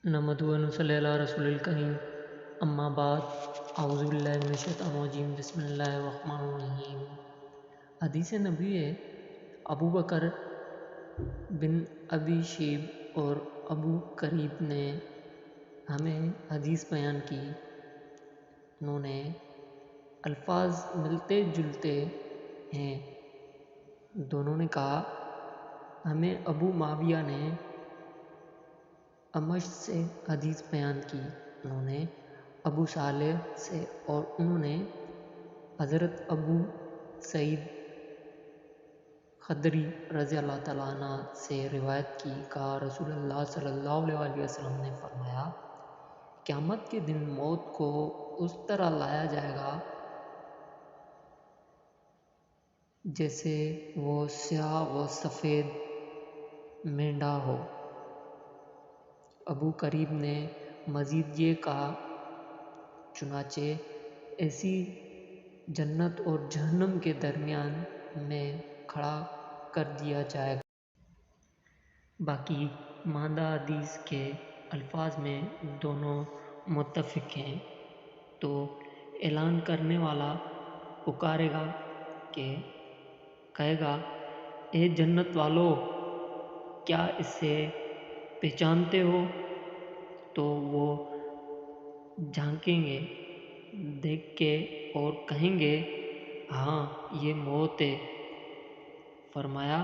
نحمدہ و نصلی علی رسول الکریم، اما بعد، اعوذ باللہ من الشیطان الرجیم، بسم اللہ الرحمن الرحیم۔ حدیث نبی ہے، ابو بکر بن ابی شیب اور ابو قریب نے ہمیں حدیث بیان کی۔ انہوں نے الفاظ ملتے جلتے ہیں۔ دونوں نے کہا، ہمیں ابو معاویہ نے امش سے حدیث بیان کی، انہوں نے ابو صالح سے، اور انہوں نے حضرت ابو سعید خدری رضی اللہ تعالیٰ عنہ سے روایت کی۔ کہا، رسول اللہ صلی اللہ علیہ وسلم نے فرمایا، قیامت کے دن موت کو اس طرح لایا جائے گا جیسے وہ سیاہ و سفید مینڈھا ہو۔ ابو قریب نے مزید یہ کہا، چنانچہ ایسی جنت اور جہنم کے درمیان میں کھڑا کر دیا جائے گا۔ باقی ماندہ حدیث کے الفاظ میں دونوں متفق ہیں۔ تو اعلان کرنے والا پکارے گا کہ کہے گا، اے جنت والو، کیا اسے پہچانتے ہو؟ تو وہ جھانکیں گے دیکھ کے اور کہیں گے، ہاں، یہ موت ہے۔ فرمایا،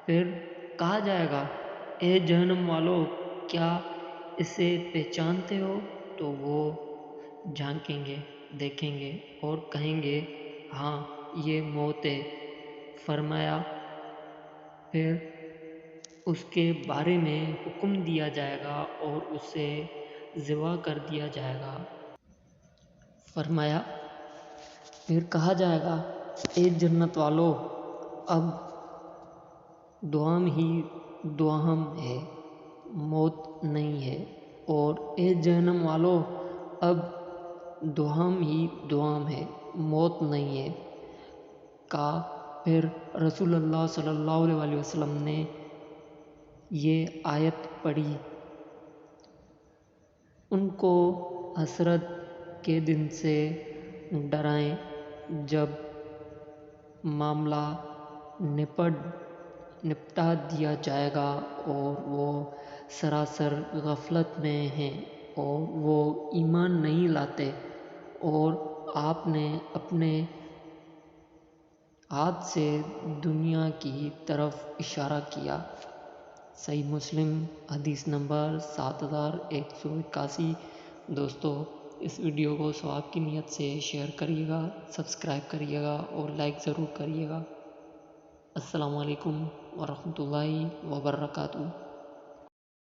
پھر کہا جائے گا، اے جہنم والو، کیا اسے پہچانتے ہو؟ تو وہ جھانکیں گے دیکھیں گے اور کہیں گے، ہاں، یہ موت ہے۔ فرمایا، پھر اس کے بارے میں حکم دیا جائے گا اور اسے ذبح کر دیا جائے گا۔ فرمایا، پھر کہا جائے گا، اے جنت والو، اب دوام ہی دوام ہے، موت نہیں ہے، اور اے جہنم والو، اب دوام ہی دوام ہے، موت نہیں ہے۔ کہا، پھر رسول اللہ صلی اللہ علیہ وسلم نے یہ آیت پڑھی، ان کو حسرت کے دن سے ڈرائیں جب معاملہ نپٹا دیا جائے گا اور وہ سراسر غفلت میں ہیں اور وہ ایمان نہیں لاتے، اور آپ نے اپنے ہاتھ سے دنیا کی طرف اشارہ کیا۔ صحیح مسلم حدیث نمبر 7181۔ دوستو، اس ویڈیو کو ثواب کی نیت سے شیئر کریے گا، سبسکرائب کریے گا اور لائک ضرور کریے گا۔ السلام علیکم ورحمۃ اللہ وبرکاتہ۔